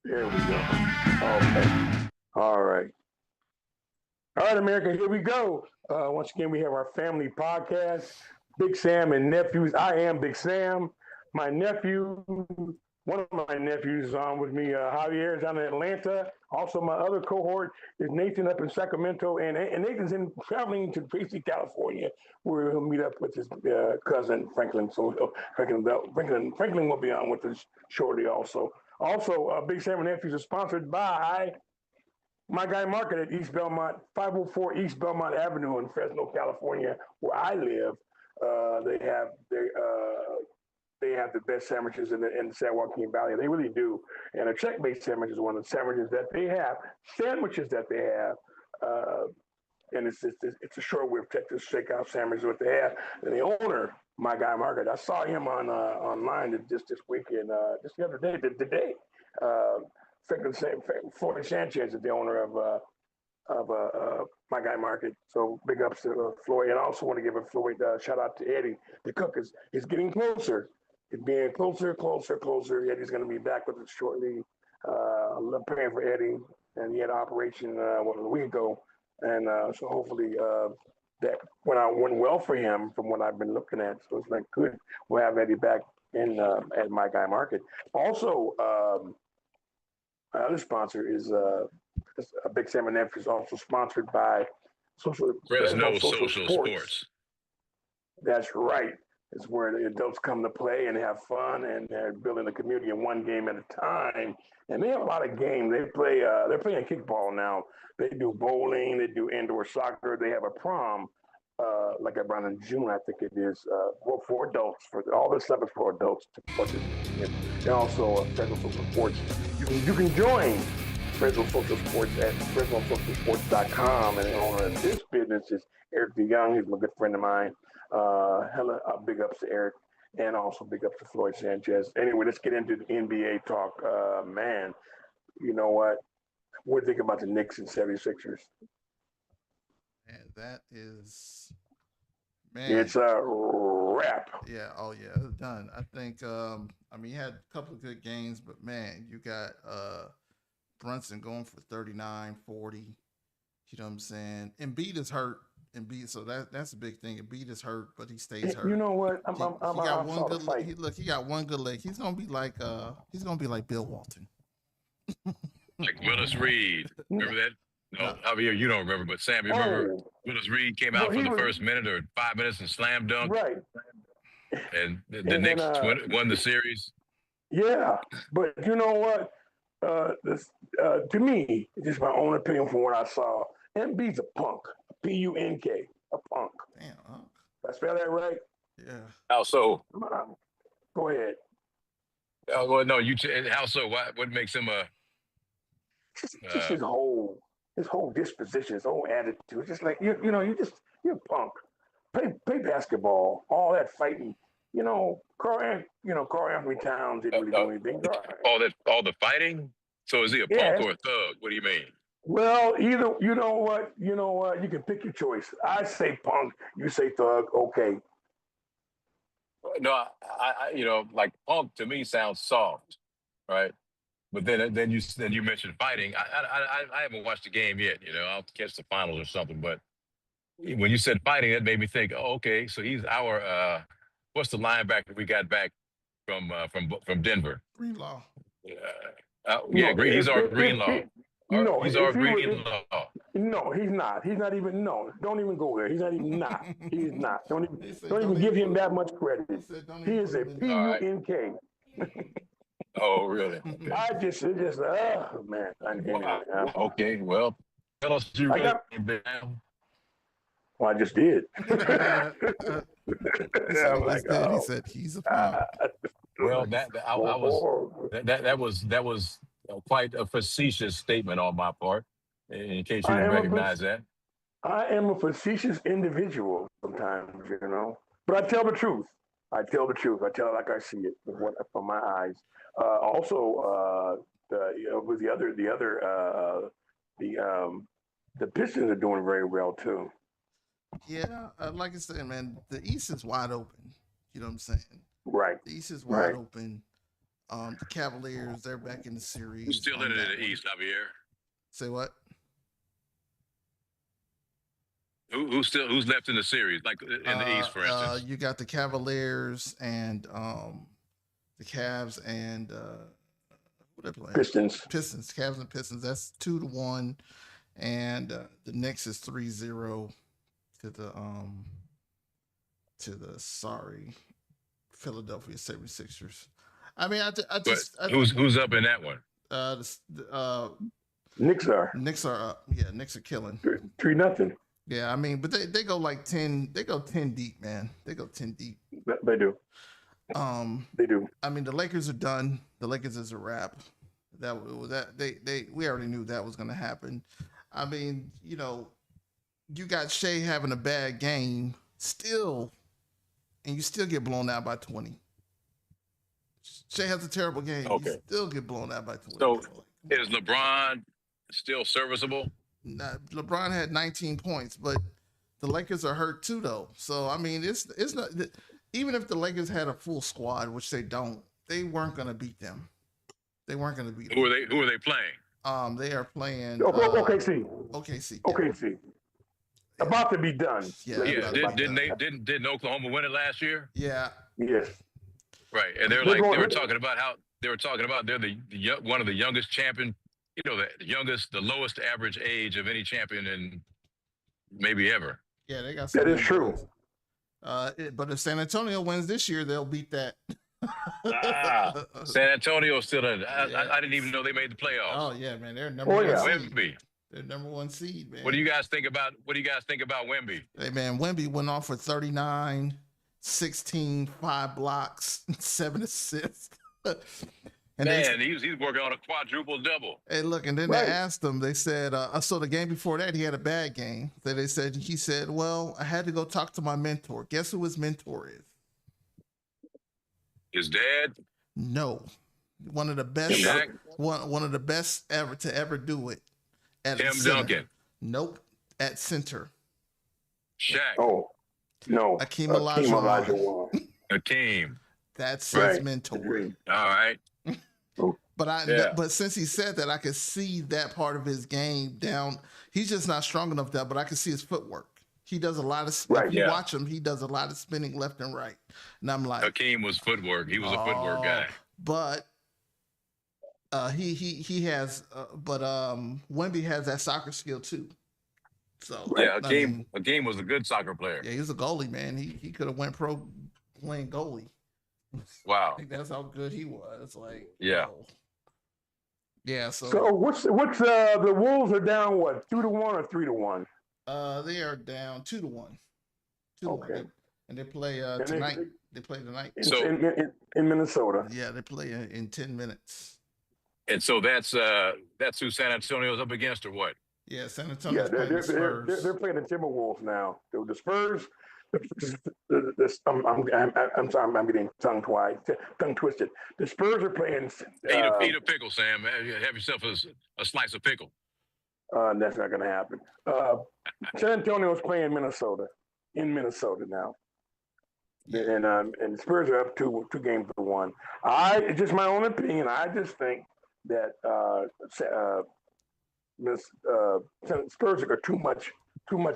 There we go. Okay. All right. All right, America, here we go. Once again, we have our family podcast, Big Sam and Nephews. I am Big Sam. My nephew, one of my nephews is on with me, Javier is down in Atlanta. Also, my other cohort is Nathan up in Sacramento, and Nathan's traveling to Tracy, California, where he'll meet up with his cousin Franklin. So Franklin will be on with us shortly. Also, Big Sam and Nephews are sponsored by my guy Market at East Belmont, 504 East Belmont Avenue in Fresno, California, where I live. They have the best sandwiches in the San Joaquin Valley. They really do. And a Checkmate sandwich is one of the sandwiches that they have. Sandwiches that they have. Uh, and it's a short whip Texas shakeout sandwich is what they have. And the owner, my guy Market, I saw him on online just this weekend, just the other day, today. Uh, Floyd Sanchez is the owner of my guy Market. So big ups to Floyd, and I also want to give a Floyd shout out to Eddie. The cook is getting closer. It's being closer. Eddie's going to be back with us shortly. I'm praying for Eddie, and he had an operation a week ago, and so hopefully that went well for him from what I've been looking at. So it's like good. We'll have Eddie back in at my guy Market. Also, my other sponsor is a Big Sam and Nephews, also sponsored by Fresno Social Social Sports. Sports. That's right. It's where the adults come to play and have fun, and they're building a community in one game at a time. And they have a lot of games. They play. They're playing kickball now. They do bowling. They do indoor soccer. They have a prom, like around in June, I think it is. For adults. For all this stuff is for adults to participate in. And also Fresno Social Sports. You can join Fresno Social Sports at FresnoSocialSports.com. And the owner of this business is Eric DeYoung. He's a good friend of mine. Big ups to Eric, and also big ups to Floyd Sanchez. Anyway, let's get into the NBA talk. Man, you know what? What do you think about the Knicks and 76ers? And that is, man. It's a wrap. Yeah. Oh yeah. It's done. I think. I mean, you had a couple of good games, but man, you got Brunson going for 39, 40. You know what I'm saying? Embiid is hurt. Embiid, so that's a big thing. Embiid is hurt, but he stays hurt. You know what? He got one good leg. Look, he got one good leg. He's gonna be like Bill Walton. Like Willis Reed. Remember that? No, Javier, you don't remember, but Sam, you remember Willis Reed came out for the first minute or 5 minutes and slam dunked? Right. And the Knicks won the series. Yeah, but you know what? To me, just my own opinion from what I saw, Embiid's a punk. Punk. A punk. Damn. Did I spell that right? Yeah. How so? Go ahead. Well, no, how so? What makes him a? Just his whole disposition, his whole attitude. It's just like you're a punk. Play basketball. All that fighting. Carl Anthony Towns didn't really do anything. All the fighting. So is he a punk or a thug? What do you mean? Well, either you know what, you can pick your choice. I say punk, you say thug. Okay. No, I like punk to me sounds soft, right? But then you mentioned fighting. I haven't watched the game yet. I'll catch the finals or something. But when you said fighting, that made me think. Oh, okay, so he's our what's the linebacker we got back from Denver? Greenlaw. He's our Greenlaw. He's our Greenlaw. No, he's not. He's not even. No, don't even go there. He's not even. Not. He's not. Don't even give him that much credit. He is a PUNK. Oh, really? Okay. Oh man. Okay, well, tell us you really Well, I just did. He said he's a punk. Well, that was quite a facetious statement on my part. In case you didn't recognize that. I am a facetious individual sometimes, but I tell the truth. I tell it like I see it from my eyes. The Pistons are doing very well too. Yeah, like I said, man, the East is wide open. You know what I'm saying? Right. The East is wide open. The Cavaliers, they're back in the Who's series still on in it that in the one. East, Javier? Say what? Who's left in the series, like in the East, for instance? You got the Cavaliers and the Cavs and who they playing? Pistons. Pistons, Cavs and Pistons. That's 2-1, and the Knicks is 3-0 to the sorry Philadelphia 76ers. I mean, Who's up in that one? Knicks are Knicks are up. Yeah, Knicks are killing. 3-0. Yeah, I mean, but they go like 10. They go 10 deep, man. They go 10 deep. They do. They do. I mean, the Lakers are done. The Lakers is a wrap. We already knew that was going to happen. I mean, you got Shea having a bad game still, and you still get blown out by 20. Shea has a terrible game. Okay. You still get blown out by 20. So is LeBron still serviceable? LeBron had 19 points, but the Lakers are hurt too, though. So I mean, it's not, even if the Lakers had a full squad, which they don't, they weren't going to beat them. They weren't going to beat them. Who are they playing? They are playing OKC. OKC. OKC. About to be done. Yeah. Didn't Oklahoma win it last year? Yeah. Yes. Right, and they were talking about they're the one of the youngest champion, the lowest average age of any champion in maybe ever. Yeah, they got. That is true. But if San Antonio wins this year, they'll beat that. San Antonio still in. I didn't even know they made the playoffs. Oh yeah, man, they're number one seed. Wemby. They're number one seed, man. What do you guys think about Wemby? Hey man, Wemby went off for 39, 16, 5 blocks, 7 assists. And he's working on a quadruple double. Hey, look, and then they asked him. They said, so the game before that he had a bad game. So he said, well, I had to go talk to my mentor. Guess who his mentor is? His dad? No, one of the best. Shaq? One of the best ever to ever do it. At Tim center. Duncan. Nope, at center. Shaq. Oh no, Akeem Olajuwon. Akeem. That's his mentor. All right. But since he said that, I could see that part of his game down. He's just not strong enough there, but I can see his footwork. He does a lot of if you watch him, he does a lot of spinning left and right. And I'm like, Hakeem was footwork. He was a footwork guy. But he has Wemby has that soccer skill too. So Hakeem was a good soccer player. Yeah, he was a goalie, man. He could have went pro playing goalie. Wow. I think that's how good he was. Like, yeah. Yeah, so what's the Wolves are down 2-1 or 3-1? They are down 2-1. 2-1. Okay. And they play tonight. They play tonight. In Minnesota. Yeah, they play in 10 minutes. And so that's who San Antonio's up against, or what? Yeah, San Antonio's playing the Spurs. They're playing the Timberwolves now. The Spurs. I'm sorry, I'm getting tongue twisted. The Spurs are playing. Eat a pickle, Sam. Have yourself a slice of pickle. That's not going to happen. San Antonio is playing Minnesota in Minnesota now, and the Spurs are up 2 games to 1. It's just my own opinion. I just think that Spurs are too much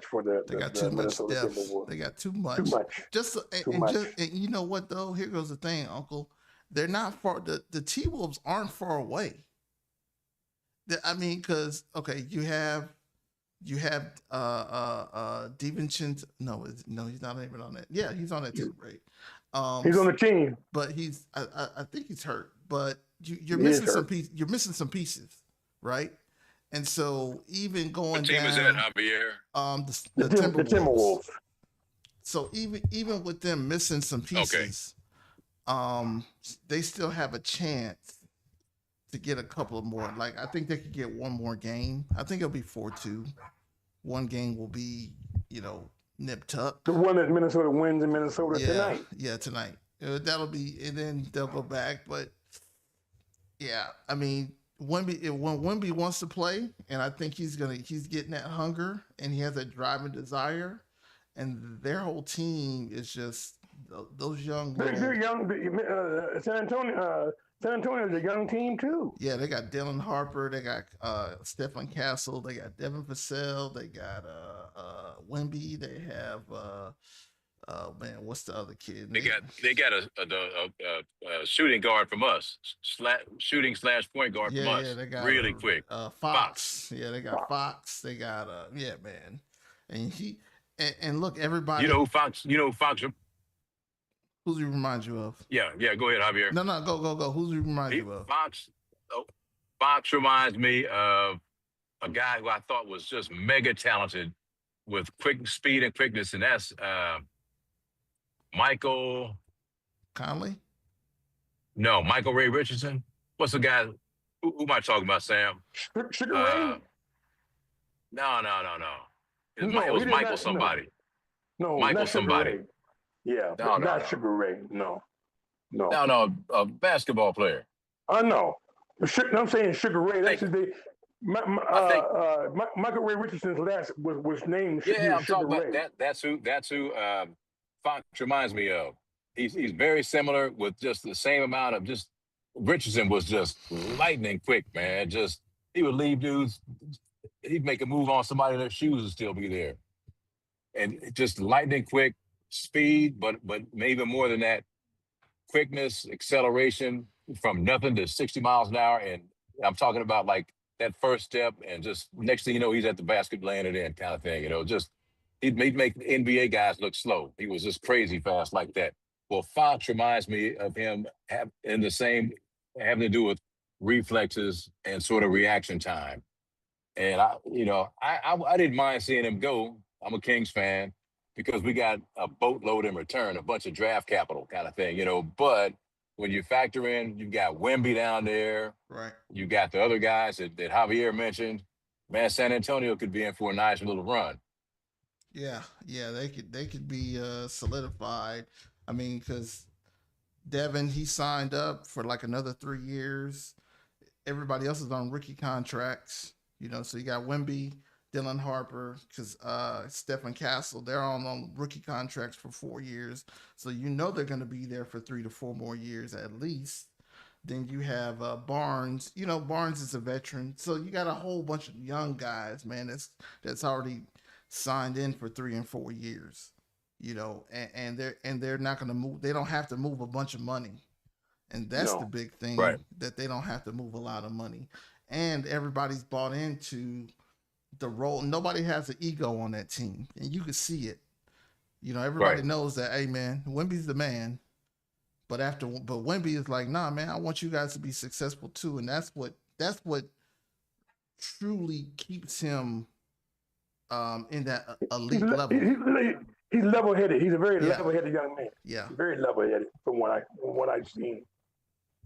for They got too much depth. They got too much. Too much. And you know what though? Here goes the thing, Uncle. They're not far. The T-Wolves aren't far away. I mean, because you have DiVincenzo. No, he's not even on that. Yeah, he's on that too, right? He's on the team, but I think he's hurt. But you're missing some pieces. You're missing some pieces, right? And so even going what team down, is that, Javier? The Timberwolves. So even with them missing some pieces, they still have a chance to get a couple of more. Like I think they could get one more game. I think it'll be 4-2. One game will be, nip tuck. The one that Minnesota wins in Minnesota tonight. Yeah, tonight. That'll be, and then they'll go back. But yeah, I mean, when Wemby wants to play, and I think he's getting that hunger, and he has that drive and desire, and their whole team is just those young. They're young. San Antonio. San Antonio's a young team too. Yeah, they got Dylan Harper, they got Stephen Castle, they got Devin Vassell, they got Wemby, they have man, what's the other kid? They got a shooting guard from us, shooting / point guard from yeah, us, they got really quick. Fox. Yeah, they got Fox. They got yeah, man. And and look, everybody. You know who Fox? You know who Fox? Who's he remind you of? Yeah. Go ahead, Javier. No, go. Who's he remind you of? Fox. Oh, Fox reminds me of a guy who I thought was just mega talented with quick speed and quickness, and that's Michael Conley? No, Michael Ray Richardson. What's the guy? Who am I talking about, Sam? Sugar Ray? No. It No, was he did Michael not- somebody. No, Michael not Sugar somebody. Ray. Yeah, No, not Sugar Ray. No. A basketball player. No. I'm saying Sugar Ray. That's his name. Michael Ray Richardson's last was named Yeah, I'm Sugar talking Ray. about that. That's who Fox reminds me of. He's very similar with just the same amount of just. Richardson was just lightning quick, man. Just he would leave dudes. He'd make a move on somebody, and their shoes would still be there, and just lightning quick speed, but maybe more than that, quickness, acceleration from nothing to 60 miles an hour. And I'm talking about like that first step, and just next thing you know, he's at the basket laying it in, kind of thing. Just he'd make the NBA guys look slow. He was just crazy fast like that. Well, Fox reminds me of him in the same having to do with reflexes and sort of reaction time. And I didn't mind seeing him go. I'm a Kings fan because we got a boatload in return, a bunch of draft capital kind of thing, But when you factor in, you got Wemby down there, right? You got the other guys that Javier mentioned. Man, San Antonio could be in for a nice little run. Yeah, they could be solidified. I mean, because Devin, he signed up for like another 3 years. Everybody else is on rookie contracts, So you got Wemby, Dylan Harper, because Stephen Castle, they're all on rookie contracts for 4 years. So they're going to be there for 3 to 4 more years at least. Then you have Barnes. Barnes is a veteran, so you got a whole bunch of young guys, man. That's already signed in for 3 and 4 years. And they're not going to move. They don't have to move a bunch of money, and that's the big thing, right? That they don't have to move a lot of money, and everybody's bought into the role. Nobody has an ego on that team, and you can see it. Everybody knows that. Hey, man, Wemby's the man. But Wemby is like, nah, man, I want you guys to be successful too, and that's what truly keeps him in that elite level. He's level-headed. He's a very level-headed young man. Yeah, very level-headed from what I've seen.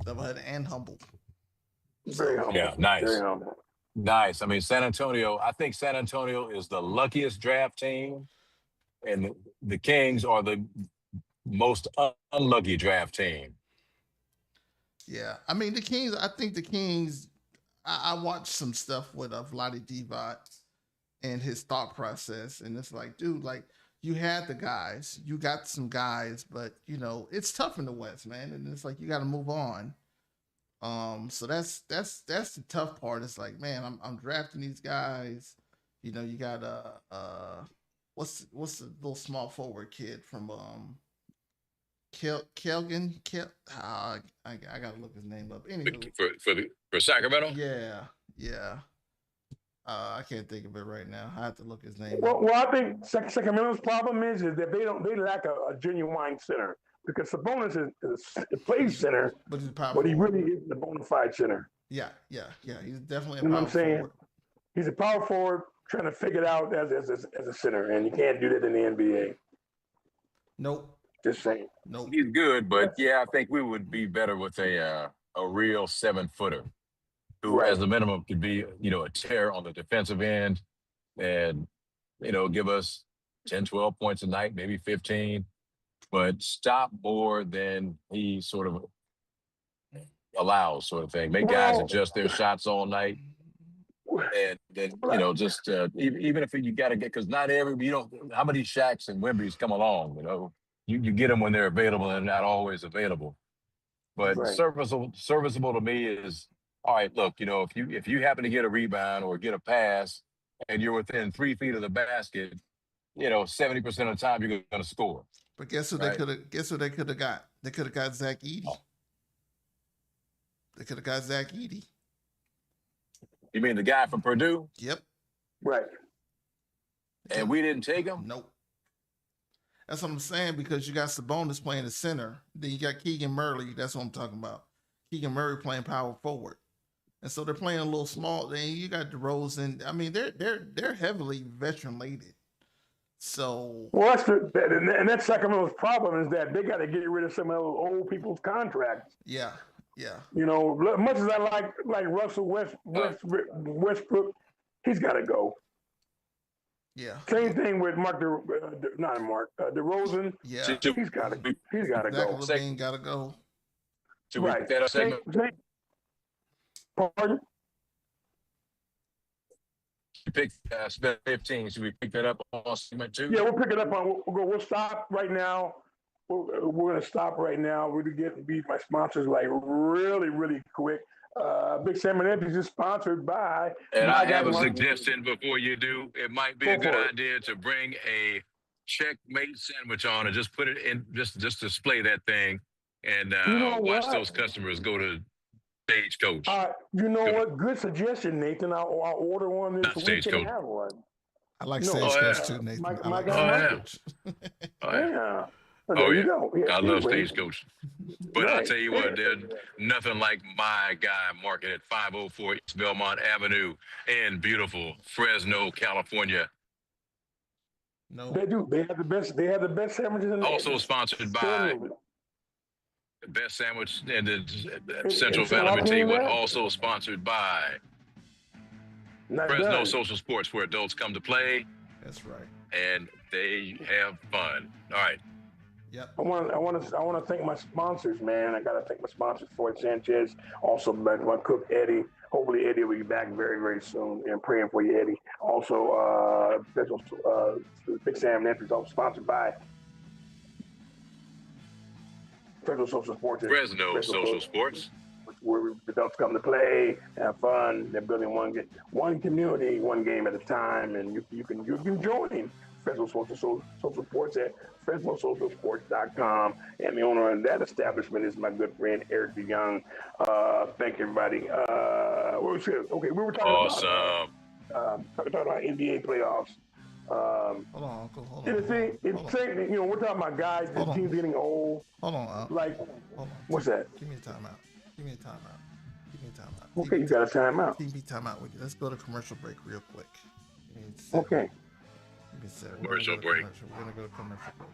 Level-headed and humble. Very humble. Yeah, nice. Very humble. Nice. I mean, I think San Antonio is the luckiest draft team, and the Kings are the most unlucky draft team. Yeah, I mean the Kings. I think the Kings. I watched some stuff with Vlade Divac and his thought process, and it's like, dude, like you had the guys, you got some guys, but it's tough in the West, man, and it's like you got to move on. So that's the tough part. It's like, man, I'm drafting these guys. You got what's the little small forward kid from Kelgan. I gotta look his name up. Anyway, for Sacramento. Yeah. I can't think of it right now. I have to look his name up. Well, I think Sacramento's problem is that they lack a genuine center, because Sabonis plays center, but he really isn't a bona fide center. Yeah. He's definitely a you know power what I'm saying? forward. He's a power forward trying to figure it out as a center, and you can't do that in the NBA. Nope. Just saying. Nope. He's good, but I think we would be better with a real 7-footer who, as the minimum, could be a terror on the defensive end, and give us 10, 12 points a night, maybe 15, but stop more than he sort of allows, sort of thing. Make guys adjust their shots all night. And then, just even if you got to get, because not how many Shaqs and Wembys come along, you get them when they're available and not always available. But Right. serviceable to me is all right. Look, if you happen to get a rebound or get a pass, and you're within 3 feet of the basket, 70% of the time you're going to score. But guess who they Right. could have? Guess who they could have got? They could have got Zach Edey. They could have got Zach Edey. You mean the guy from Purdue? Yep. Right. And we didn't take him? Nope. That's what I'm saying, because you got Sabonis playing the center. Then you got Keegan Murray. That's what I'm talking about. Keegan Murray playing power forward. And so they're playing a little small. Then you got DeRozan. I mean, they're heavily veteran laden. So Well, that's Sacramento's problem, is that they got to get rid of some of those old people's contracts. yeah. Much as I like Russell Westbrook, he's got to go. Yeah. Same thing with DeRozan. Yeah. He's got to go. LaVine got to go. Should we Right. pick that up segment? Pardon? You picked 15. Should we pick that up on segment 2? Yeah, we'll pick it up on. We'll stop right now. We're going to stop right now. We're going to get my sponsors like really, really quick. Big Sam and Nephews is sponsored by. And I have a suggestion before you do. It might be a good idea to bring a Checkmate sandwich on and just put it in, just display that thing, and watch those customers go to Stagecoach. You know what? Good suggestion, Nathan. I'll order one this week and have one. I like Stagecoach too, Nathan. My guy. Yeah. There you go. Yeah, I love Stagecoach. But I'll tell you what, there's nothing like my guy market at 504 East Belmont Avenue in beautiful Fresno, California. No. They do. They have the best sandwiches in the Also sponsored by the best sandwich in the Central Valley. Let me tell you what, also sponsored by Fresno Social Sports, where adults come to play. That's right. And they have fun. All right. Yep. I want to thank my sponsors, man. I got to thank my sponsors, Ford Sanchez, also my cook Eddie. Hopefully Eddie will be back very, very soon. And praying for you, Eddie. Also, Big Sam Nephews, also sponsored by Fresno Social Sports. Fresno Social Sports, where adults come to play, have fun. They're building one community, one game at a time, and you can join Fresno Social Sports at FresnoSocialSports.com, and the owner of that establishment is my good friend Eric DeYoung. Thank you, everybody. We were talking about NBA playoffs. Hold on, Uncle. Hold on. We're talking about guys. The team's getting old. Hold on. Hold on. What's that? Give me a timeout. Okay, you got a timeout. Give me timeout with you. Let's go to commercial break real quick. Okay. Commercial break. We're gonna go to commercial break.